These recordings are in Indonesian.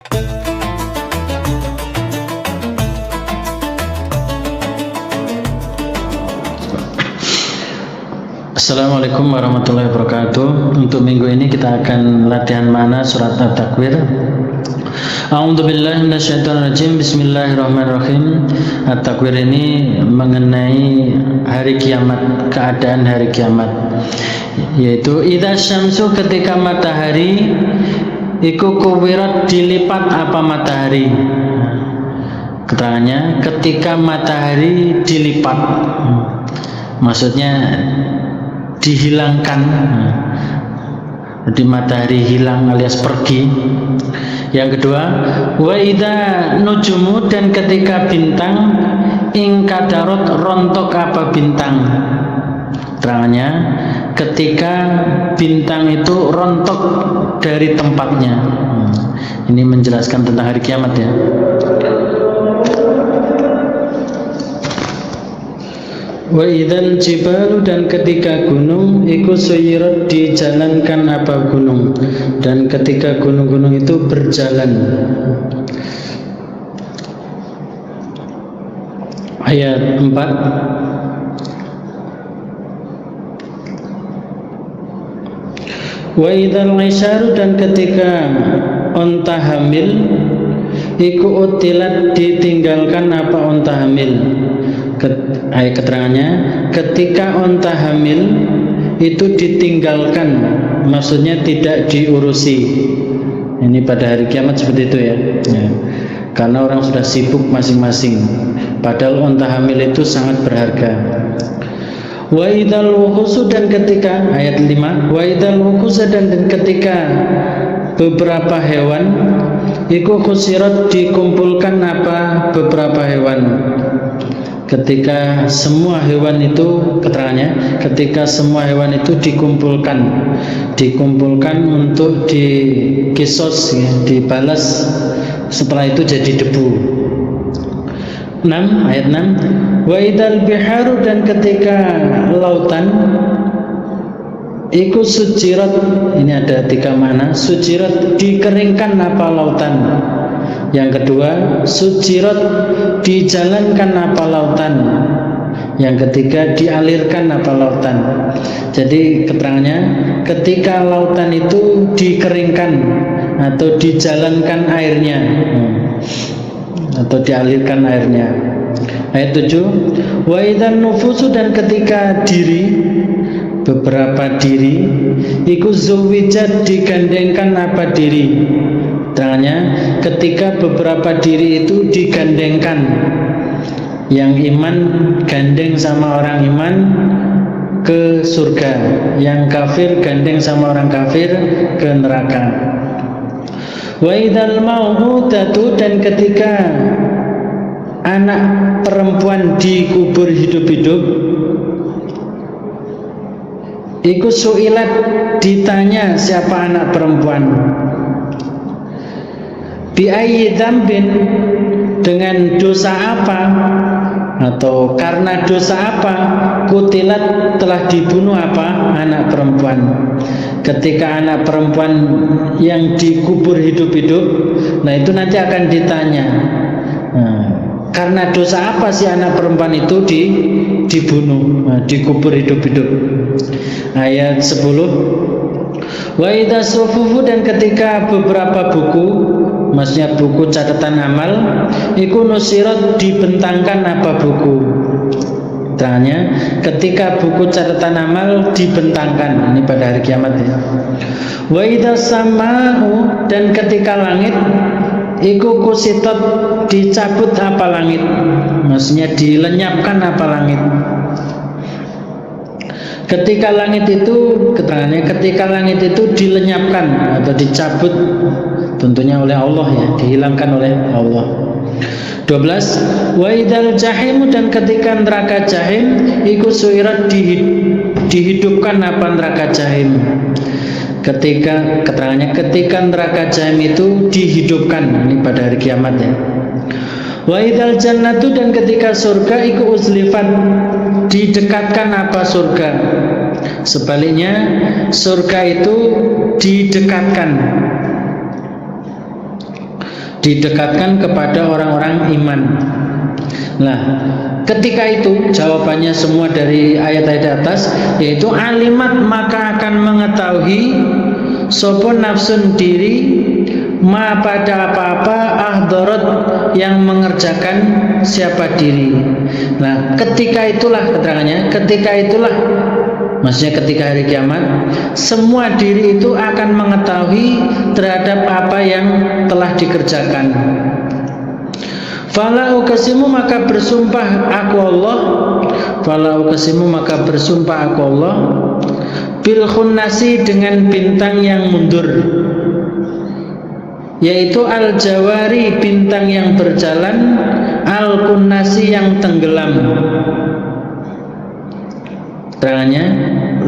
Assalamualaikum warahmatullahi wabarakatuh. Untuk minggu ini kita akan latihan mana surat At-Takwir. A'udzubillahi minasyaitonirrajim. Bismillahirrahmanirrahim. At-Takwir ini mengenai hari kiamat, keadaan hari kiamat, yaitu idza syamsu, ketika matahari iku kuwirat, dilipat apa matahari. Keterangannya ketika matahari dilipat, maksudnya dihilangkan, jadi matahari hilang alias pergi. Yang kedua, wa idza nujumu, dan ketika bintang ingkadarot, rontok apa bintang. Terangannya ketika bintang itu rontok dari tempatnya. Ini menjelaskan tentang hari kiamat ya. Wa idzal jibalu, dan ketika gunung iku suyirat, dijalankan apa gunung, dan ketika gunung-gunung itu berjalan. Ayat 4. Wa idzal isyaru, dan ketika onta hamil iku utilat, ditinggalkan apa onta hamil. Ayat keterangannya ketika onta hamil itu ditinggalkan, maksudnya tidak diurusi. Ini pada hari kiamat seperti itu ya. Karena orang sudah sibuk masing-masing, padahal onta hamil itu sangat berharga. Wa idzal wuhusu, dan ketika ayat 5, wa idzal wuhusu, dan ketika beberapa hewan iku khusirat, dikumpulkan apa beberapa hewan. Ketika semua hewan itu, keterangannya ketika semua hewan itu dikumpulkan untuk dikisos ya, dibalas, setelah itu jadi debu. 6, ayat 6, wa idzal biharu, dan ketika lautan iku sujirat, ini ada 3 makna. Sujirat, dikeringkan apa lautan. Yang kedua, sujirat, dijalankan apa lautan. Yang ketiga, dialirkan apa lautan. Jadi keterangannya ketika lautan itu dikeringkan atau dijalankan airnya, atau dialirkan airnya. Ayat 7, wa idzan nufusu, dan ketika diri, beberapa diri iku zuwijat, digandengkan apa diri. Terangannya ketika beberapa diri itu digandengkan, yang iman gandeng sama orang iman ke surga, yang kafir gandeng sama orang kafir ke neraka. Wa idzal mau'udatu, dan ketika anak perempuan dikubur hidup-hidup iku su'ilat, ditanya siapa anak perempuan. Bi ayyi dzambin, dengan dosa apa atau karena dosa apa, kutilat, telah dibunuh apa anak perempuan. Ketika anak perempuan yang dikubur hidup-hidup, nah itu nanti akan ditanya, karena dosa apa si anak perempuan itu dibunuh, dikubur hidup-hidup. Ayat 10, wa idza sufufu, dan ketika beberapa buku, maksudnya buku catatan amal, iku nusirat, dibentangkan apa buku. Tanya, ketika buku catatan amal dibentangkan, ini pada hari kiamat ya. Wa idza sama'u, dan ketika langit iku kusitat, dicabut apa langit, maksudnya dilenyapkan apa langit. Ketika langit itu, keterangannya ketika langit itu dilenyapkan atau dicabut, tentunya oleh Allah ya, dihilangkan oleh Allah. 12, wa idzal jahim, dan ketika neraka jahim iku suirat, dihidupkan apa neraka jahim. Ketika, keterangannya ketika neraka jahim itu dihidupkan, ini pada hari kiamat ya. Wa idzal jannatu, dan ketika surga iku uzlifat, didekatkan apa surga. Sebaliknya surga itu didekatkan. didekatkan kepada orang-orang iman. Nah, ketika itu jawabannya semua dari ayat-ayat atas, yaitu alimat maka akan mengetahui sapa nafsun diri ma pada apa-apa ahdarat yang mengerjakan siapa diri. Nah, ketika itulah keterangannya, ketika itulah maksudnya ketika hari kiamat, semua diri itu akan mengetahui terhadap apa yang telah dikerjakan. Fala uqsimu maka bersumpah aku Allah, fala uqsimu maka bersumpah aku Allah bil khunnasi dengan bintang yang mundur, yaitu al jawari bintang yang berjalan, al kunnasi yang tenggelam. Terangannya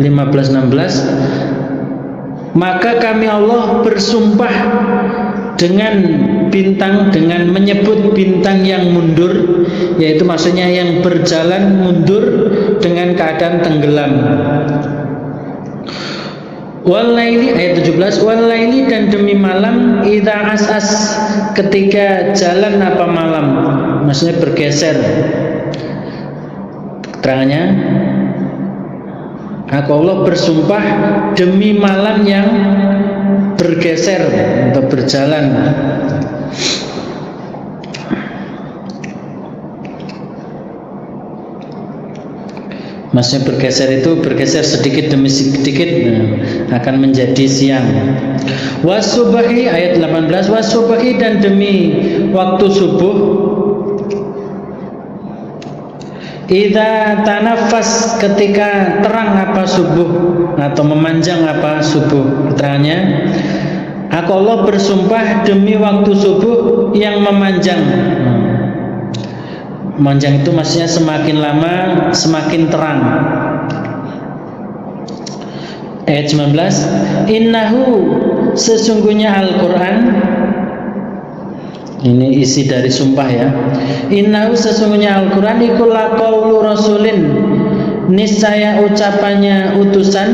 15-16, maka kami Allah bersumpah dengan bintang, dengan menyebut bintang yang mundur, yaitu maksudnya yang berjalan mundur dengan keadaan tenggelam. Walaili ayat 17, walaili dan demi malam idza as'as ketika jalan apa malam, maksudnya bergeser. Terangannya, aku Allah bersumpah demi malam yang bergeser atau berjalan. Maksudnya bergeser itu bergeser sedikit demi sedikit, akan menjadi siang. Wasubahi ayat 18, wasubahi dan demi waktu subuh idza tanafas ketika terang apa subuh atau memanjang apa subuh. Keterangannya, aku Allah bersumpah demi waktu subuh yang memanjang. Memanjang itu maksudnya semakin lama semakin terang. Ayat 19, innahu sesungguhnya Al-Quran, ini isi dari sumpah ya. Innahu sesungguhnya Al-Quran iku laqaulu rasulin, niscaya ucapannya utusan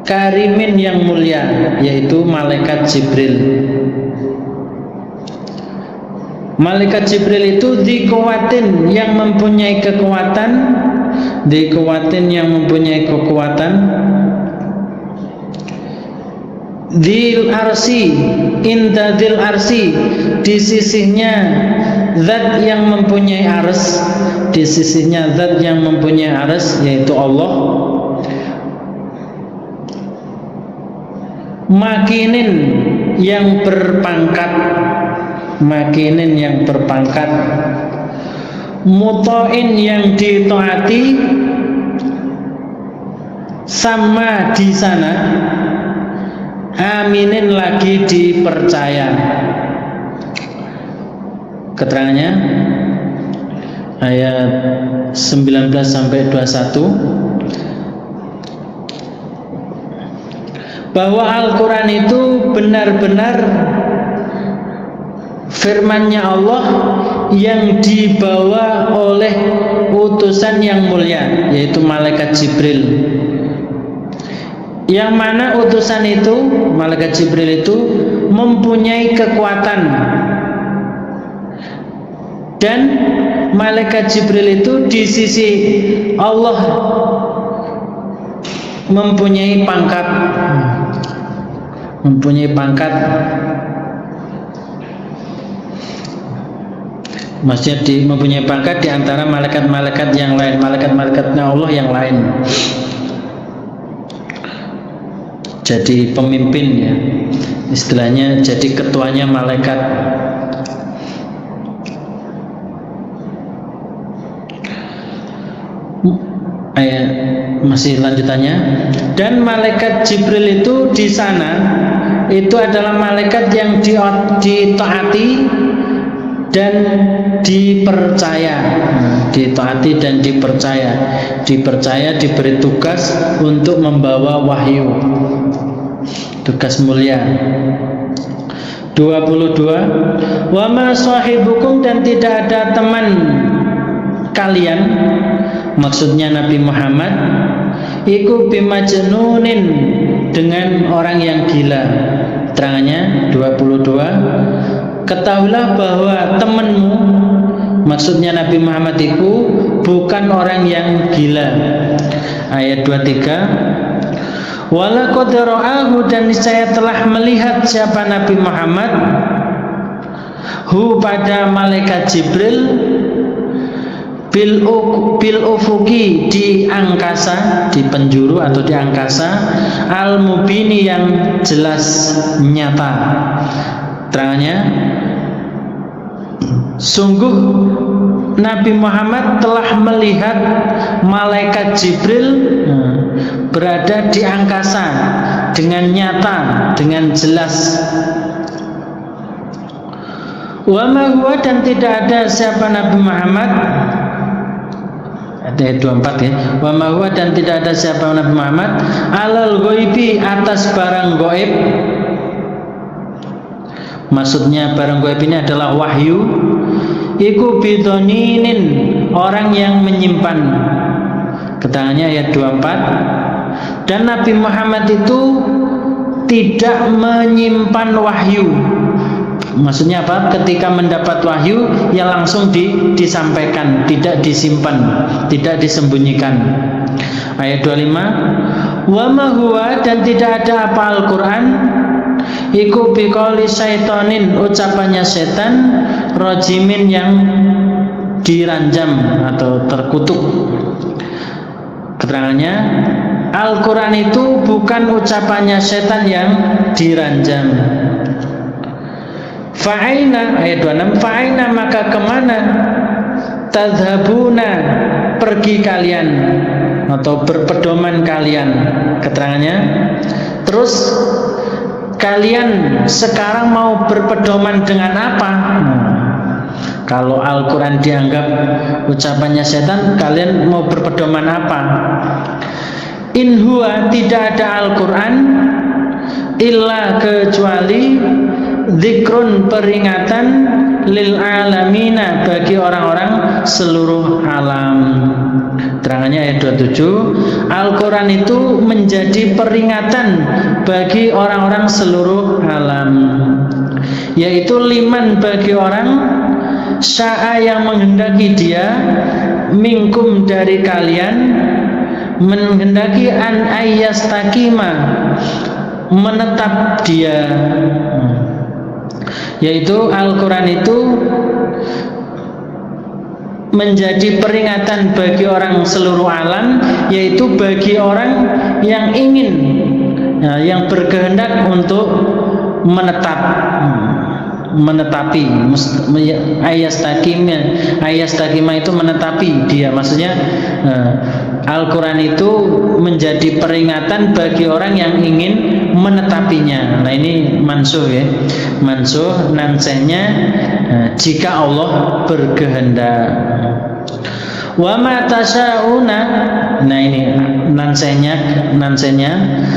karimin yang mulia, yaitu malaikat Jibril. Malaikat Jibril itu dikuatin yang mempunyai kekuatan, dikuatin yang mempunyai kekuatan, Dzil arsi, inda dzil arsi, di sisinya zat yang mempunyai ars, di sisinya zat yang mempunyai ars, yaitu Allah. Makinin yang berpangkat, makinin yang berpangkat, mutoin yang ditaati, sama di sana, aminin lagi dipercaya. Keterangannya ayat 19 sampai 21, bahwa Al-Quran itu benar-benar firman-Nya Allah yang dibawa oleh utusan yang mulia, yaitu malaikat Jibril. Yang mana utusan itu, malaikat Jibril itu mempunyai kekuatan, dan malaikat Jibril itu di sisi Allah mempunyai pangkat, mempunyai pangkat. Maksudnya mempunyai pangkat di antara malaikat-malaikat yang lain, malaikat-malaikatnya Allah yang lain. Jadi pemimpin ya, istilahnya jadi ketuanya malaikat. Ayat masih lanjutannya, dan malaikat Jibril itu di sana itu adalah malaikat yang ditaati dan dipercaya, ditaati dan dipercaya, diberi tugas untuk membawa wahyu, tugas mulia. 22, wa ma sahibukum, dan tidak ada teman kalian, maksudnya Nabi Muhammad, iku bimajnunin, dengan orang yang gila. Keterangannya 22. Ketahuilah bahwa temanmu, maksudnya Nabi Muhammad itu bukan orang yang gila. Ayat 23. Walaqad ra'ahu, dan saya telah melihat siapa Nabi Muhammad, hu pada malaikat Jibril, bil ufuki di angkasa, di penjuru atau di angkasa, al mubini yang jelas nyata. Terangannya, sungguh Nabi Muhammad telah melihat malaikat Jibril berada di angkasa dengan nyata, dengan jelas. Wa ma huwa, dan tidak ada siapa Nabi Muhammad, ayat 24 ya. Wa ma huwa, dan tidak ada siapa Nabi Muhammad alal ghaibi, atas barang gaib. Maksudnya barang gaib ini adalah wahyu. Iku bidoninin, orang yang menyimpan. Keterangannya ayat 24. Dan Nabi Muhammad itu tidak menyimpan wahyu. Maksudnya apa? Ketika mendapat wahyu, ya langsung disampaikan, tidak disimpan, tidak disembunyikan. Ayat 25. Wa ma huwa, dan tidak ada apa Al-Quran, iku biqauli syaitonin, ucapannya setan, rojimin yang diranjam atau terkutuk. Keterangannya, Al-Quran itu bukan ucapannya setan yang diranjam. Fa'aina, ayat 26. Fa'aina, maka kemana, tadhabuna, pergi kalian atau berpedoman kalian. Keterangannya, terus kalian sekarang mau berpedoman dengan apa? Kalau Al-Quran dianggap ucapannya setan, kalian mau berpedoman apa? In huwa, tidak ada Al-Quran, illa, kecuali dzikrun, peringatan, lil alamina, bagi orang-orang seluruh alam. Terangannya ayat 27. Al-Quran itu menjadi peringatan bagi orang-orang seluruh alam, yaitu liman, bagi orang sya'a yang menghendaki dia, minkum, dari kalian, menghendaki an ayyastakima, menetap dia. Yaitu Al-Quran itu menjadi peringatan bagi orang seluruh alam, yaitu bagi orang yang ingin, yang berkehendak untuk menetapi. Ayastakima itu menetapi dia. Maksudnya Al-Quran itu menjadi peringatan bagi orang yang ingin menetapinya. Nah, ini mansuh ya. Mansuh, nansehnya jika Allah berkehendak. Wa ma tasyauna, nah ini nansehnya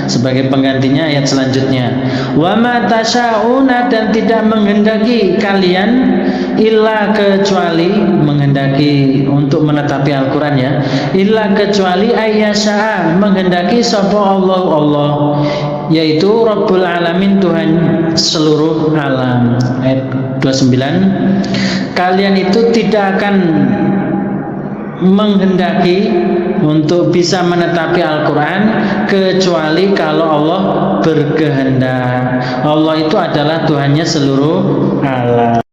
sebagai penggantinya ayat selanjutnya. Wa ma tasyauna, dan tidak menghendaki kalian, illa, kecuali, menghendaki untuk menetapi Al-Quran ya, illa, kecuali ayyasha'a, menghendaki sapa Allah, yaitu Rabbul Alamin, Tuhan seluruh alam. Ayat 29. Kalian itu tidak akan menghendaki untuk bisa menetapi Al-Quran kecuali kalau Allah berkehendak. Allah itu adalah Tuhannya seluruh alam.